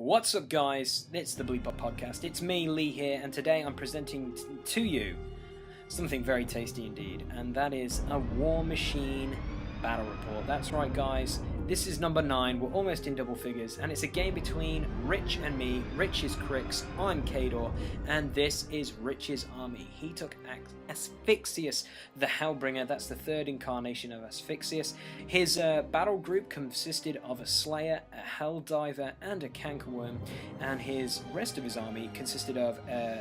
What's up, guys? It's the Bleep Up Podcast. It's me, Lee, here, and today I'm presenting to you something very tasty indeed, and that is a Warmachine battle report. That's right, guys. This is number 9. We're almost in double figures, and it's a game between Rich and me. Rich is Cryx, I'm Khador, and this is Rich's army. He took Asphyxious, the Hellbringer. That's the third incarnation of Asphyxious. His battle group consisted of a Slayer, a Helldiver, and a Cankerworm, and his rest of his army consisted of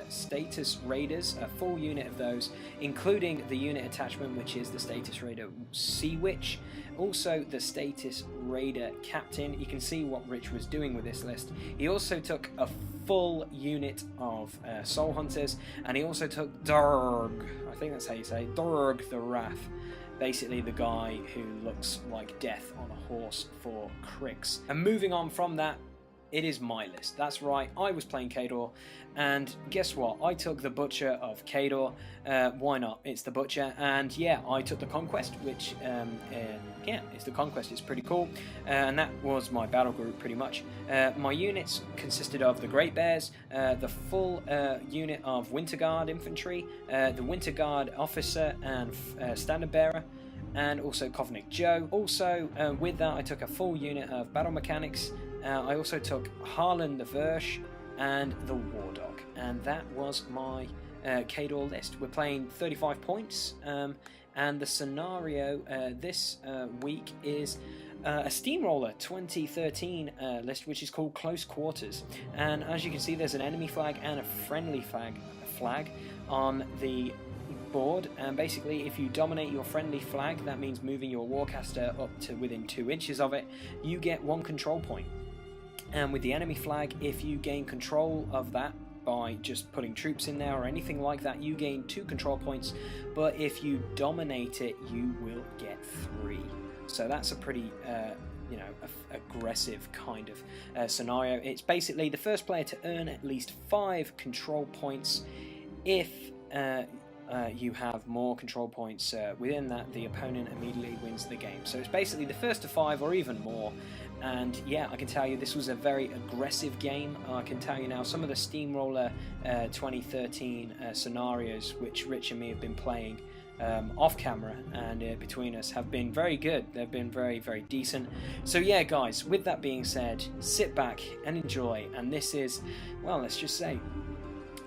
Status Raiders, a full unit of those, including the unit attachment, which is the Status Raider Sea Witch, also the Status Raider Captain. You can see what Rich was doing with this list. He also took a full unit of Soul Hunters, and he also took Durg, I think that's how you say, Durg the Wrath, basically the guy who looks like death on a horse for Cryx. And moving on from that, it is my list. That's right, I was playing Khador, and guess what? I took the Butcher of Khador. Why not? It's the Butcher, and yeah, I took the Conquest, which, yeah, it's the Conquest. It's pretty cool, and that was my battle group pretty much. My units consisted of the Great Bears, the full unit of Winter Guard Infantry, the Winter Guard Officer and Standard Bearer, and also Kovnik Joe. Also, with that, I took a full unit of Battle Mechanics. I also took Harlan the Versh and the War Dog, and that was my Khador list. We're playing 35 points, and the scenario this week is a Steamroller 2013 list, which is called Close Quarters. And as you can see, there's an enemy flag and a friendly flag on the board, and basically if you dominate your friendly flag, that means moving your Warcaster up to within 2 inches of it, you get 1 control point. And with the enemy flag, if you gain control of that by just putting troops in there or anything like that, you gain 2 control points, but if you dominate it, you will get 3. So that's a pretty you know, aggressive kind of scenario. It's basically the first player to earn at least 5 control points. If you have more control points within that, the opponent immediately wins the game. So it's basically the first to 5 or even more. And yeah, I can tell you this was a very aggressive game. I can tell you now some of the Steamroller 2013 scenarios which Rich and me have been playing off camera and between us have been very good. They've been very, very decent. So yeah, guys, with that being said, sit back and enjoy. And this is, well, let's just say,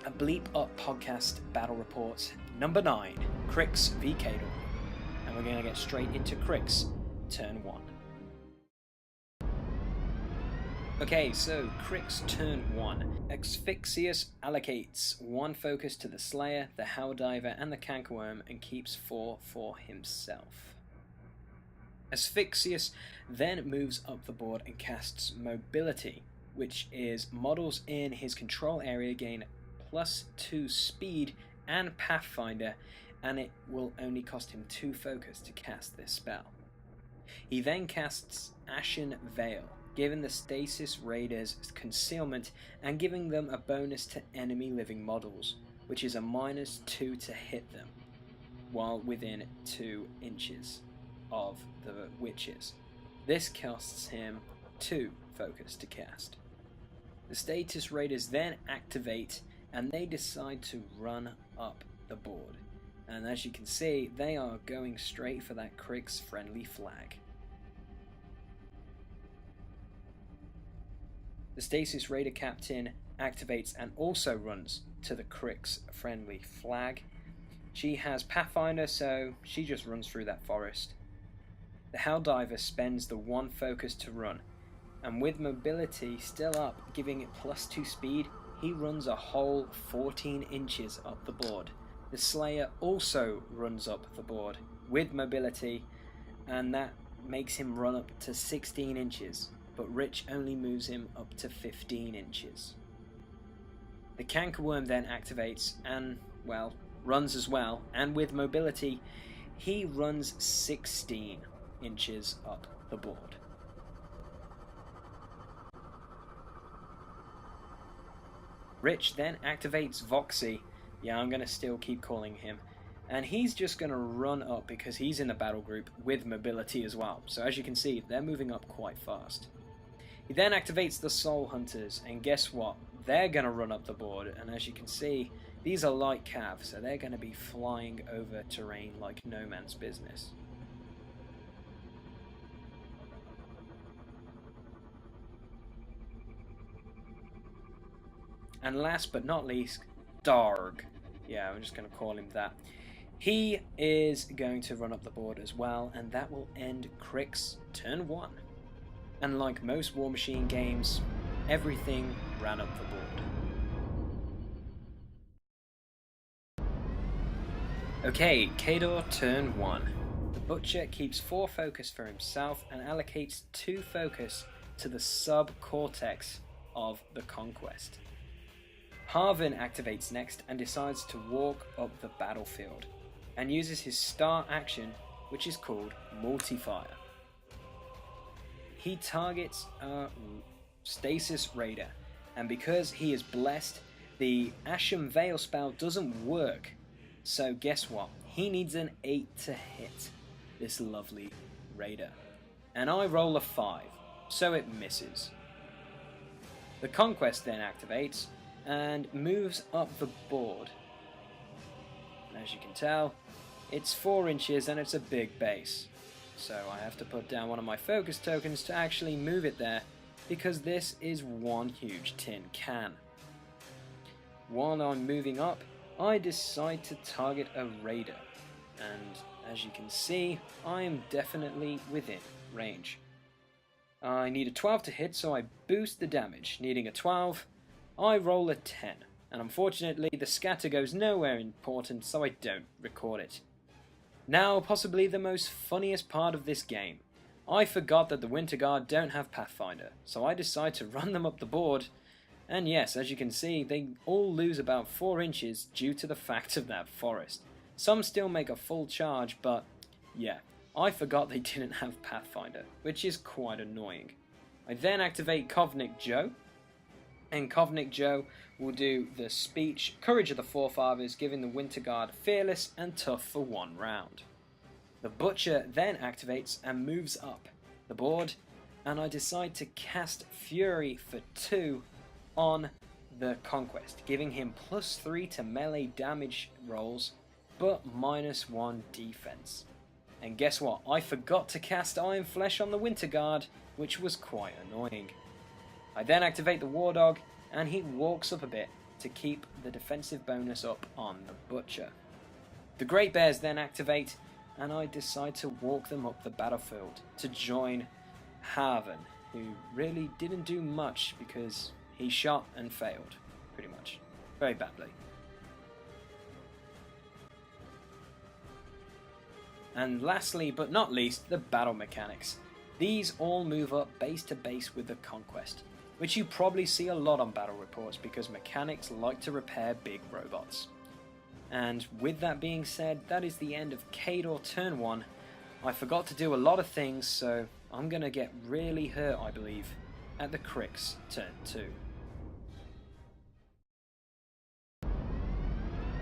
a Bleep Up Podcast Battle Report number 9, Cryx v Khador. And we're going to get straight into Cryx, turn 1. Okay, so Cryx turn 1. Asphyxious allocates 1 focus to the Slayer, the Helldiver, and the Cankerworm, and keeps 4 for himself. Asphyxious then moves up the board and casts Mobility, which is models in his control area gain +2 speed and Pathfinder, and it will only cost him 2 focus to cast this spell. He then casts Ashen Veil, giving the Stasis Raiders concealment and giving them a bonus to enemy living models, which is a -2 to hit them while within 2 inches of the witches. This costs him 2 focus to cast. The Status Raiders then activate and they decide to run up the board. And as you can see, they are going straight for that Cryx friendly flag. The Stasis Raider Captain activates and also runs to the Cryx friendly flag. She has Pathfinder, so she just runs through that forest. The Helldiver spends the 1 focus to run, and with mobility still up, giving it +2 speed, he runs a whole 14 inches up the board. The Slayer also runs up the board with mobility, and that makes him run up to 16 inches, but Rich only moves him up to 15 inches. The Cankerworm then activates and, well, runs as well, and with mobility, he runs 16 inches up the board. Rich then activates Voxy. Yeah, I'm going to still keep calling him. And he's just going to run up because he's in the battle group with mobility as well. So as you can see, they're moving up quite fast. He then activates the Soul Hunters, and guess what? They're going to run up the board, and as you can see, these are light cav, so they're going to be flying over terrain like no man's business. And last but not least, Darg. Yeah, I'm just going to call him that. He is going to run up the board as well, and that will end Cryx turn 1. And like most Warmachine games, everything ran up the board. Okay, Khador turn 1. The Butcher keeps 4 focus for himself and allocates 2 focus to the sub-cortex of the Conquest. Harvin activates next and decides to walk up the battlefield and uses his star action, which is called Multi-Fire. He targets a Stasis Raider, and because he is blessed, the Ashen Veil spell doesn't work. So guess what? He needs an 8 to hit this lovely Raider. And I roll a 5, so it misses. The Conquest then activates and moves up the board. And as you can tell, it's 4 inches and it's a big base. So I have to put down one of my focus tokens to actually move it there, because this is one huge tin can. While I'm moving up, I decide to target a Raider, and as you can see, I am definitely within range. I need a 12 to hit, so I boost the damage. Needing a 12, I roll a 10, and unfortunately the scatter goes nowhere important, so I don't record it. Now, possibly the most funniest part of this game. I forgot that the Winter Guard don't have Pathfinder, so I decide to run them up the board, and yes, as you can see, they all lose about 4 inches due to the fact of that forest. Some still make a full charge, but yeah, I forgot they didn't have Pathfinder, which is quite annoying. I then activate Kovnik Joe, and Kovnik Joe will do the speech Courage of the Forefathers, giving the Winter Guard fearless and tough for 1 round. The Butcher then activates and moves up the board, and I decide to cast Fury for 2 on the Conquest, giving him +3 to melee damage rolls, but -1 defense. And guess what? I forgot to cast Iron Flesh on the Winter Guard, which was quite annoying. I then activate the War Dog, and he walks up a bit to keep the defensive bonus up on the Butcher. The Great Bears then activate, and I decide to walk them up the battlefield to join Harvin, who really didn't do much because he shot and failed, pretty much, very badly. And lastly, but not least, the battle mechanics. These all move up base to base with the Conquest, which you probably see a lot on battle reports because mechanics like to repair big robots. And with that being said, that is the end of Khador turn 1. I forgot to do a lot of things, so I'm gonna get really hurt, I believe, at the Cryx turn 2.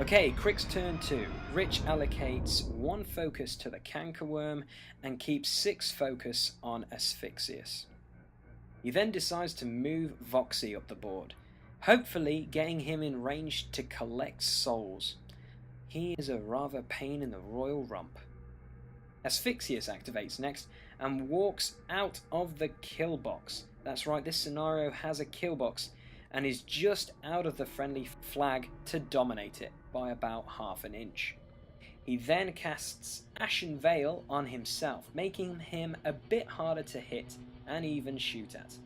Okay, Cryx turn 2. Rich allocates 1 focus to the Cankerworm and keeps 6 focus on Asphyxius. He then decides to move Voxy up the board, hopefully getting him in range to collect souls. He is a rather pain in the royal rump. Asphyxius activates next and walks out of the kill box. That's right, this scenario has a kill box and is just out of the friendly flag to dominate it by about ½ an inch. He then casts Ashen Veil on himself, making him a bit harder to hit and even shoot at.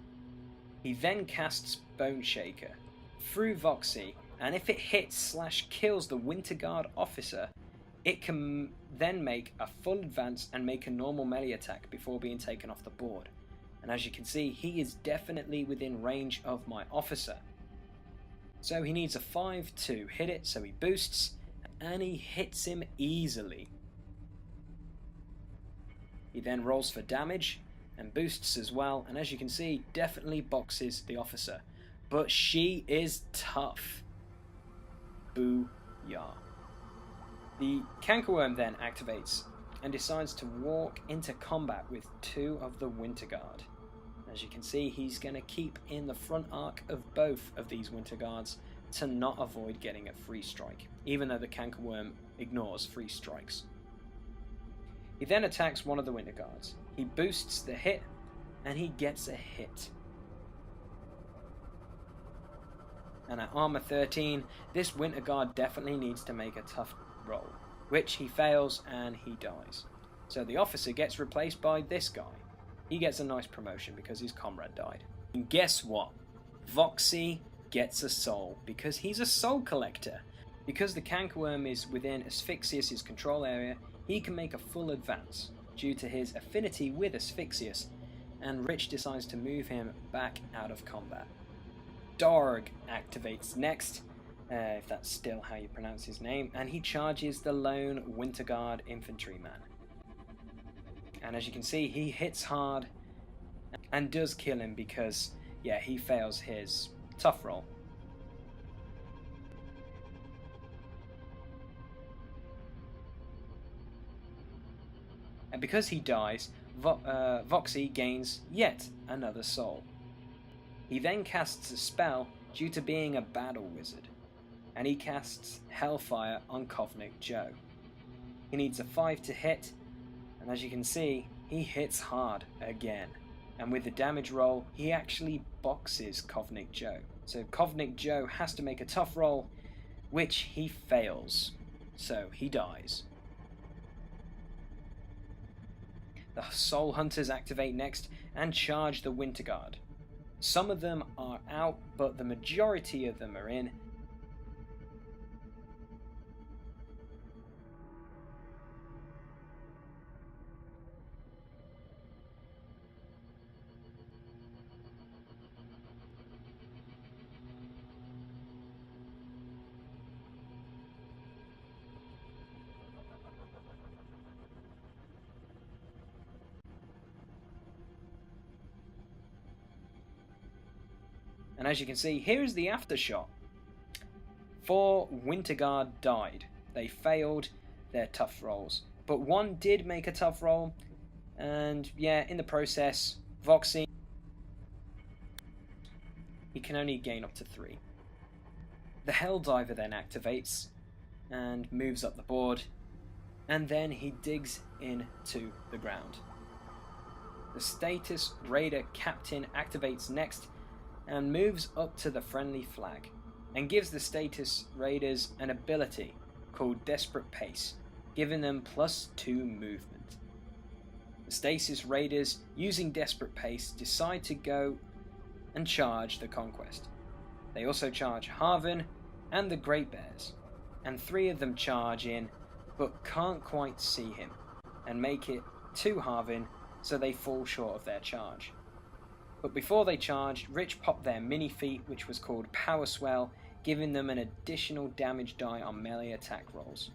He then casts Bone Shaker through Voxy, and if it hits/kills the Winter Guard officer, it can then make a full advance and make a normal melee attack before being taken off the board. And as you can see, he is definitely within range of my officer. So he needs a 5 to hit it, so he boosts, and he hits him easily. He then rolls for damage and boosts as well, and as you can see, definitely boxes the officer. But she is tough. Booyah. The Cankerworm then activates and decides to walk into combat with 2 of the Winter Guard. As you can see, he's going to keep in the front arc of both of these Winter Guards to not avoid getting a free strike, even though the Cankerworm ignores free strikes. He then attacks one of the Winter Guards. He boosts the hit, and he gets a hit. And at armor 13, this Winter Guard definitely needs to make a tough roll, which he fails and he dies. So the officer gets replaced by this guy. He gets a nice promotion because his comrade died. And guess what? Voxy gets a soul because he's a soul collector. Because the Cankerworm is within Asphyxius' control area, he can make a full advance due to his affinity with Asphyxius, and Rich decides to move him back out of combat. Dorg activates next, if that's still how you pronounce his name, and he charges the lone Winter Guard infantryman. And as you can see, he hits hard and does kill him because, yeah, he fails his tough roll. And because he dies, Voxy gains yet another soul. He then casts a spell due to being a battle wizard, and he casts Hellfire on Kovnik Joe. He needs a 5 to hit, and as you can see, he hits hard again. And with the damage roll, he actually boxes Kovnik Joe. So Kovnik Joe has to make a tough roll, which he fails. So he dies. The Soul Hunters activate next and charge the Winter Guard. Some of them are out, but the majority of them are in. And as you can see, here is the aftershock. 4 Winter Guard died. They failed their tough rolls. But one did make a tough roll. And yeah, in the process, Voxy, he can only gain up to 3. The Helldiver then activates and moves up the board. And then he digs into the ground. The Status Raider Captain activates next and moves up to the friendly flag, and gives the Status Raiders an ability called Desperate Pace, giving them +2 movement. The Stasis Raiders, using Desperate Pace, decide to go and charge the Conquest. They also charge Harvin and the Great Bears, and 3 of them charge in, but can't quite see him, and make it to Harvin, so they fall short of their charge. But before they charged, Rich popped their mini feat, which was called Power Swell, giving them an additional damage die on melee attack rolls.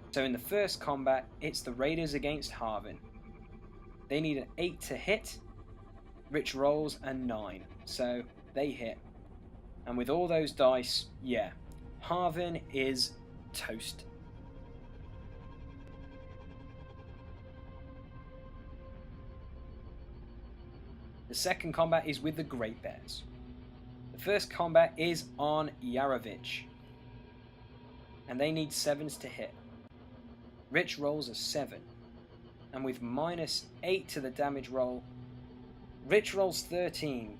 So in the first combat, it's the Raiders against Harvin. They need an 8 to hit. Rich rolls a 9, so they hit. And with all those dice, yeah, Harvin is toast. The second combat is with the Great Bears. The first combat is on Yarovich, and they need 7s to hit. Rich rolls a 7, and with -8 to the damage roll, Rich rolls 13,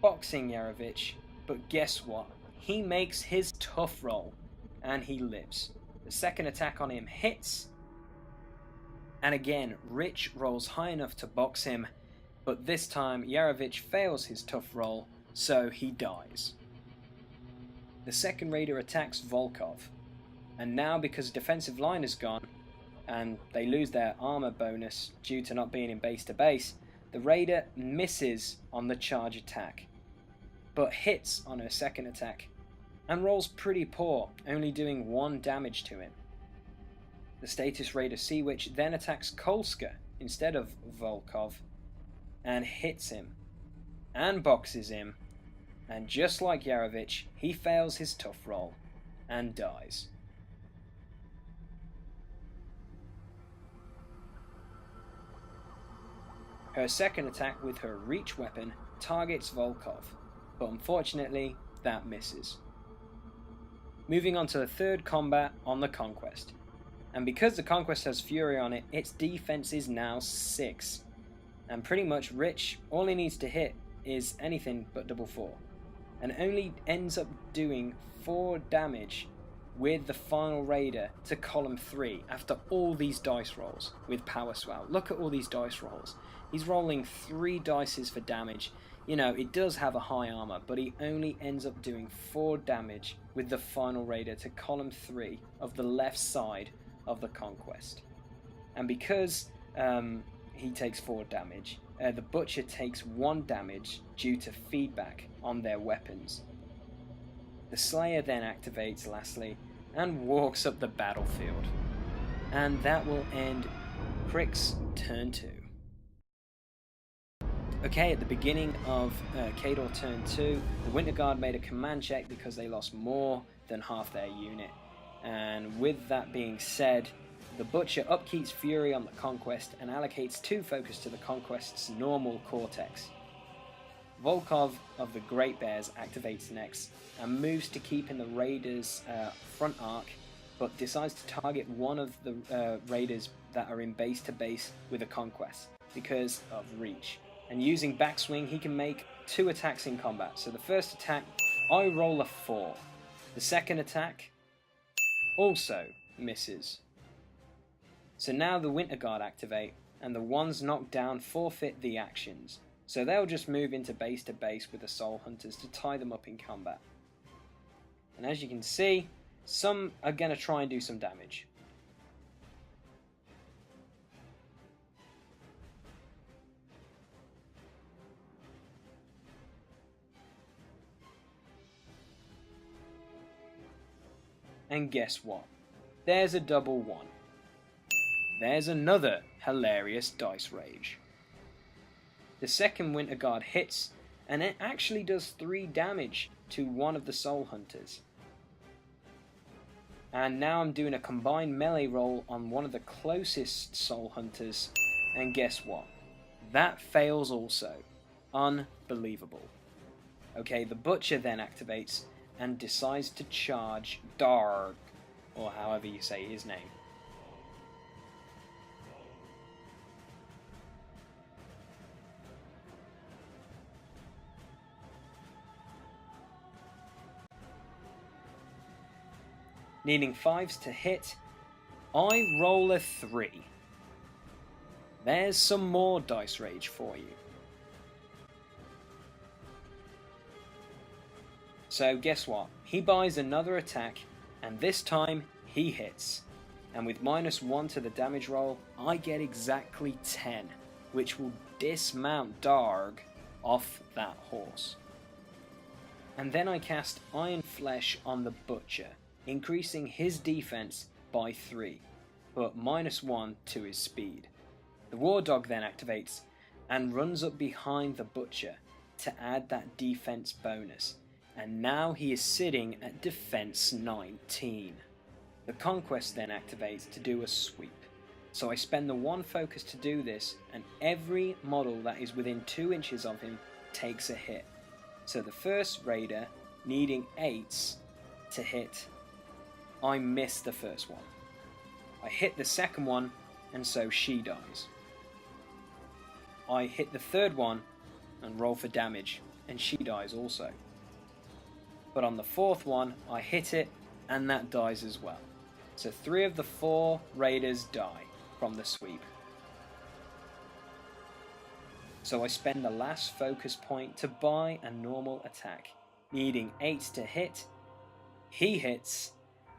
boxing Yarovich, but guess what? He makes his tough roll, and he lives. The second attack on him hits, and again, Rich rolls high enough to box him, but this time Yarovich fails his tough roll, so he dies. The second raider attacks Volkov, and now because defensive line is gone, and they lose their armor bonus due to not being in base to base, the raider misses on the charge attack, but hits on her second attack, and rolls pretty poor, only doing 1 damage to him. The Status Raider Sea Witch then attacks Kolska instead of Volkov, and hits him and boxes him, and just like Yarovich, he fails his tough roll and dies. Her second attack with her reach weapon targets Volkov, but unfortunately that misses. Moving on to the third combat on the Conquest, and because the Conquest has Fury on it, its defense is now 6, and pretty much Rich, all he needs to hit is anything but double 4, and only ends up doing 4 damage with the final Raider to column 3 after all these dice rolls with Power Swell. Look at all these dice rolls. He's rolling 3 dices for damage. You know, it does have a high armor, but he only ends up doing 4 damage with the final Raider to column 3 of the left side of the Conquest. And because he takes 4 damage, the Butcher takes 1 damage due to feedback on their weapons. The Slayer then activates lastly and walks up the battlefield. And that will end Cryx turn 2. Okay, at the beginning of Khador turn 2, the Winter Guard made a command check because they lost more than half their unit. And with that being said, the Butcher upkeeps Fury on the Conquest and allocates 2 focus to the Conquest's normal Cortex. Volkov of the Great Bears activates next and moves to keep in the Raiders' front arc, but decides to target one of the Raiders that are in base to base with the Conquest because of reach. And using backswing, he can make 2 attacks in combat. So the first attack, I roll a 4. The second attack also misses. So now the Winter Guard activate, and the ones knocked down forfeit the actions. So they'll just move into base to base with the Soul Hunters to tie them up in combat. And as you can see, some are going to try and do some damage. And guess what? There's a double 1. There's another hilarious dice rage. The second Winter Guard hits, and it actually does 3 damage to one of the Soul Hunters. And now I'm doing a combined melee roll on one of the closest Soul Hunters, and guess what? That fails also. Unbelievable. Okay, the Butcher then activates and decides to charge Darg, or however you say his name. Needing 5s to hit, I roll a 3. There's some more dice rage for you. So guess what? He buys another attack, and this time he hits. And with -1 to the damage roll, I get exactly 10, which will dismount Darg off that horse. And then I cast Iron Flesh on the Butcher, increasing his defense by 3, but -1 to his speed. The War Dog then activates and runs up behind the Butcher to add that defense bonus, and now he is sitting at defense 19. The Conquest then activates to do a sweep, so I spend the 1 focus to do this, and every model that is within 2 inches of him takes a hit. So the first Raider, needing 8s to hit, I miss the first one. I hit the second one, and so she dies. I hit the third one and roll for damage, and she dies also. But on the fourth one, I hit it, and that dies as well. So 3 of the 4 Raiders die from the sweep. So I spend the last focus point to buy a normal attack, needing 8 to hit. He hits,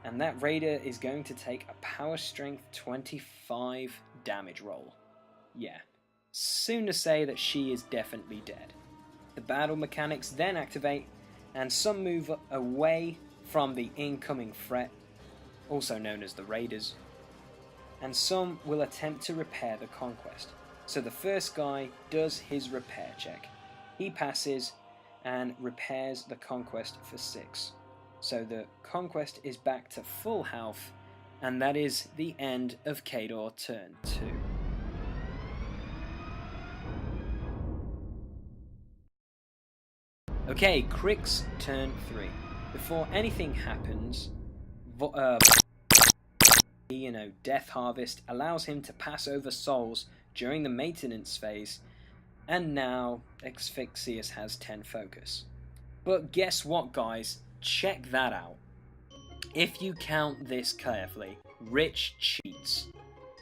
and that Raider is going to take a power strength 25 damage roll. Yeah, soon to say that she is definitely dead. The battle mechanics then activate, and some move away from the incoming threat, also known as the Raiders, and some will attempt to repair the Conquest. So the first guy does his repair check. He passes and repairs the Conquest for 6. So the Conquest is back to full health, and that is the end of Khador turn 2. Okay, Cryx turn 3. Before anything happens, Death Harvest allows him to pass over souls during the maintenance phase, and now Asphyxious has 10 focus. But guess what, guys? Check that out. If you count this carefully, Rich cheats.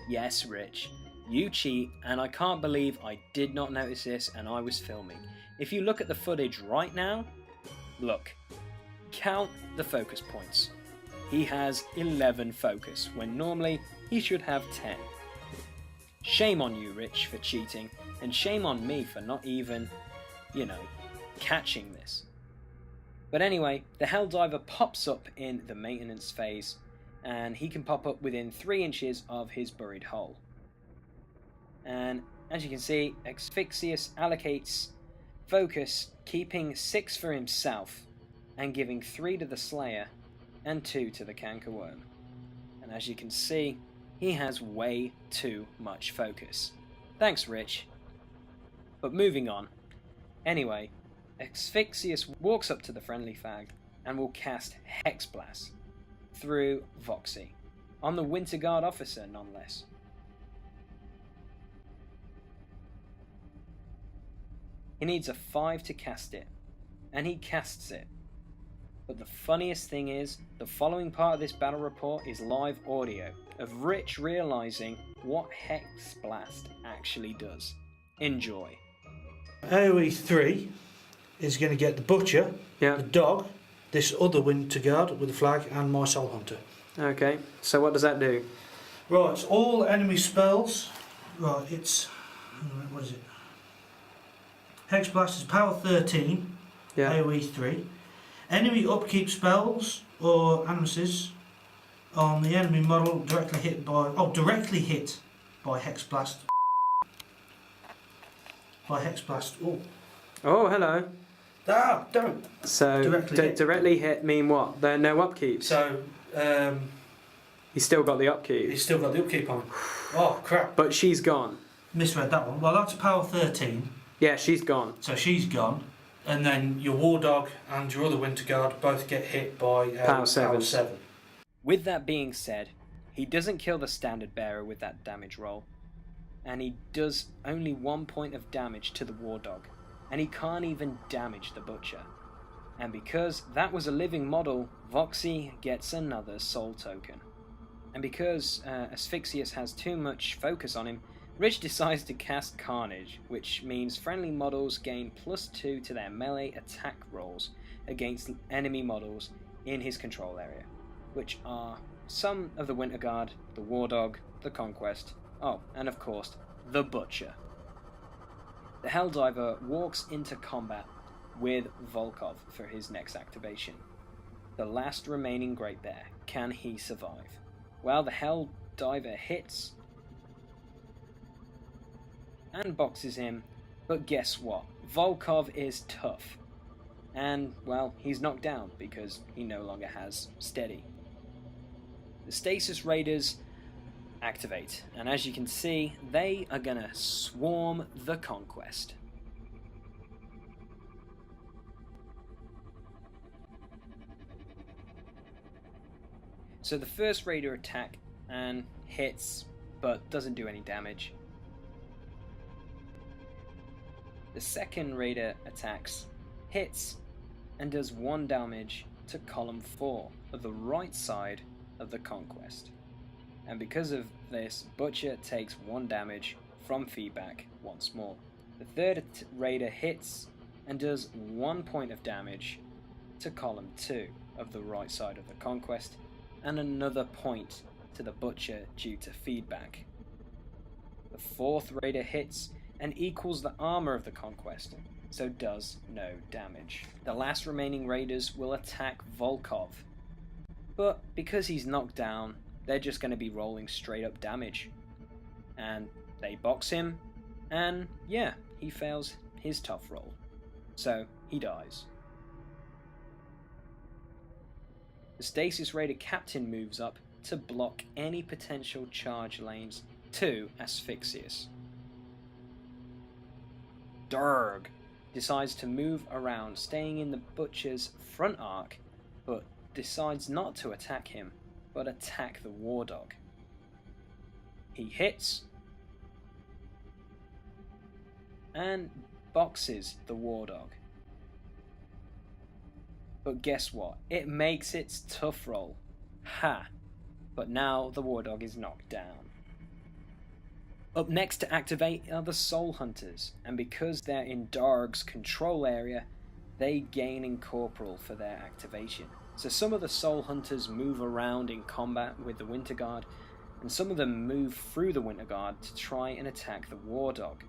Yes, Rich, you cheat, and I can't believe I did not notice this and I was filming. If you look at the footage right now, look, count the focus points. He has 11 focus, when normally he should have 10. Shame on you, Rich, for cheating, and shame on me for not even, catching this. But anyway, the Helldiver pops up in the maintenance phase, and he can pop up within 3 inches of his buried hole. And as you can see, Asphyxious allocates focus, keeping 6 for himself, and giving 3 to the Slayer, and 2 to the Cankerworm. And as you can see, he has way too much focus. Thanks, Rich. But moving on. Anyway, Asphyxious walks up to the friendly fag and will cast Hex Blast through Voxy, on the Winter Guard officer none less. He needs a 5 to cast it, and he casts it. But the funniest thing is, the following part of this battle report is live audio of Rich realizing what Hex Blast actually does. Enjoy. AoE 3 is going to get the Butcher, the Dog, this other Winter Guard with the flag, and my Soul Hunter. Okay, so what does that do? Right, it's all enemy spells. Right, it's... what is it? Hex Blast is power 13, AoE 3. Enemy upkeep spells or animuses on the enemy model directly hit by Hex Blast. By Hex Blast. Oh, hello. Ah, don't. So directly hit mean what? There are no upkeep. So he's still got the upkeep. He's still got the upkeep on. Oh crap. But she's gone. Misread that one. Well, that's power 13. Yeah, she's gone. So she's gone. And then your War Dog and your other Winter Guard both get hit by power 7. 7. With that being said, he doesn't kill the standard bearer with that damage roll. And he does only 1 point of damage to the War Dog. And he can't even damage the Butcher. And because that was a living model, Voxy gets another soul token. And because Asphyxious has too much focus on him, Rich decides to cast Carnage, which means friendly models gain +2 to their melee attack rolls against enemy models in his control area, which are some of the Winter Guard, the War Dog, the Conquest, and of course, the Butcher. The Helldiver walks into combat with Volkov for his next activation. The last remaining Great Bear. Can he survive? Well, the Helldiver hits and boxes him, but guess what? Volkov is tough. And, well, he's knocked down because he no longer has steady. The Stasis Raiders activate, and as you can see, they are gonna swarm the Conquest. So the first Raider attack and hits, but doesn't do any damage. The second Raider attacks, hits, and does 1 damage to column 4 of the right side of the Conquest. And because of this, Butcher takes 1 damage from feedback once more. The third Raider hits and does 1 point of damage to column 2 of the right side of the Conquest, and another point to the Butcher due to feedback. The fourth Raider hits and equals the armor of the Conquest, so does no damage. The last remaining Raiders will attack Volkov, but because he's knocked down, they're just going to be rolling straight up damage. And they box him, And yeah, he fails his tough roll. So he dies. The Stasis Raider Captain moves up to block any potential charge lanes to Asphyxius. Durg decides to move around, staying in the Butcher's front arc, but decides not to attack him, but attack the War Dog. He hits and boxes the War Dog. But guess what? It makes its tough roll. Ha! But now the War Dog is knocked down. Up next to activate are the Soul Hunters, and because they're in Darg's control area, they gain Incorporeal for their activation. So some of the Soul Hunters move around in combat with the Winter Guard, and some of them move through the Winter Guard to try and attack the War Dog.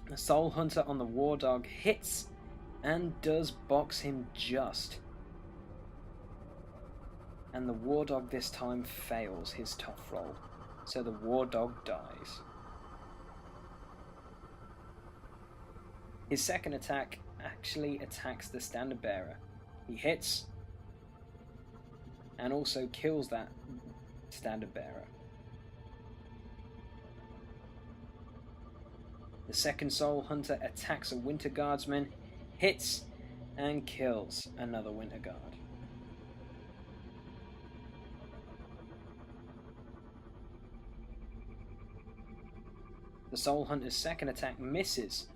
The Soul Hunter on the War Dog hits and does box him just. And the War Dog this time fails his tough roll, so the War Dog dies. His second attack actually attacks the Standard Bearer. He hits and also kills that Standard Bearer. The second Soul Hunter attacks a Winter Guardsman, hits and kills another Winter Guard. The Soul Hunter's second attack misses,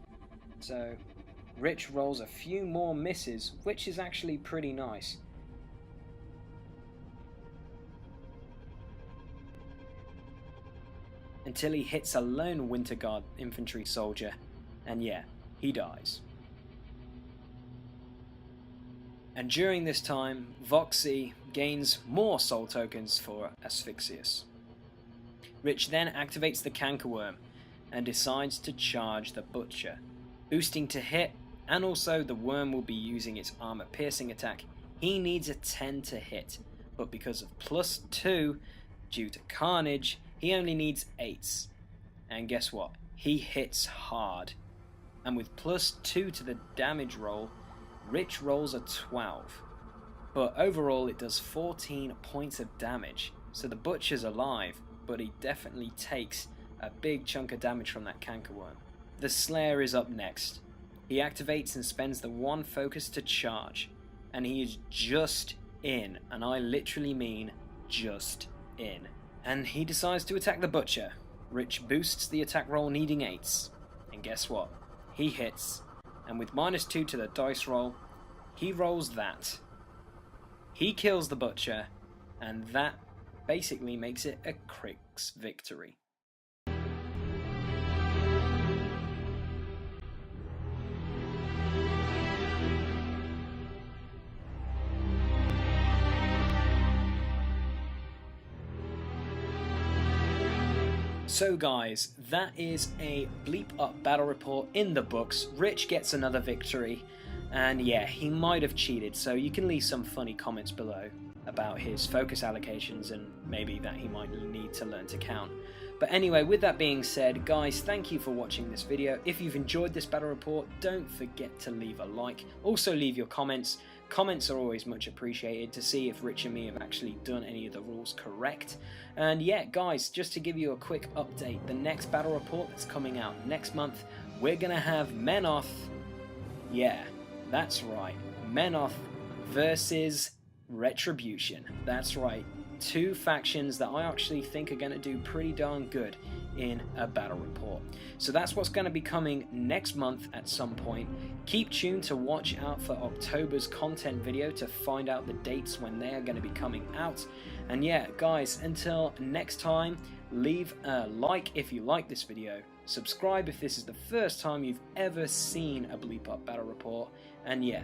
so Rich rolls a few more misses, which is actually pretty nice. Until he hits a lone Winter Guard infantry soldier, and yeah, he dies. And during this time, Voxy gains more soul tokens for Asphyxius. Rich then activates the Cankerworm and decides to charge the Butcher, boosting to hit, and also the worm will be using its armor piercing attack. He needs a 10 to hit, but because of +2 due to Carnage, he only needs 8s. And guess what? He hits hard. And with +2 to the damage roll, Rich rolls a 12. But overall it does 14 points of damage. So the Butcher's alive, but he definitely takes a big chunk of damage from that Cankerworm. The Slayer is up next. He activates and spends the 1 focus to charge. And he is just in, and I literally mean just in. And he decides to attack the Butcher. Rich boosts the attack roll needing 8s. And guess what? He hits. And with -2 to the dice roll, he rolls that. He kills the Butcher. And that basically makes it a Cryx victory. So guys, that is a Bleep Up battle report in the books. Rich gets another victory, and yeah, he might have cheated, so you can leave some funny comments below about his focus allocations and maybe that he might need to learn to count. But anyway, with that being said, guys, thank you for watching this video. If you've enjoyed this battle report, don't forget to leave a like. Also leave your comments. Comments are always much appreciated to see if Rich and me have actually done any of the rules correct. And yeah, guys, just to give you a quick update, the next battle report that's coming out next month, we're gonna have Menoth. Yeah, that's right, Menoth versus Retribution. That's right, 2 factions that I actually think are going to do pretty darn good in a battle report. So that's what's going to be coming next month at some point. Keep tuned to watch out for October's content video to find out the dates when they are going to be coming out. And yeah, guys, until next time, leave a like if you like this video, subscribe if this is the first time you've ever seen a Bleep Up battle report, and yeah,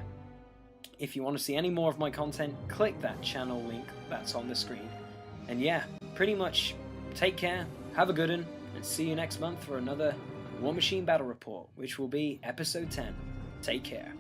if you want to see any more of my content, click that channel link that's on the screen. And yeah, pretty much take care, have a good one, and see you next month for another Warmachine battle report, which will be episode 10. Take care.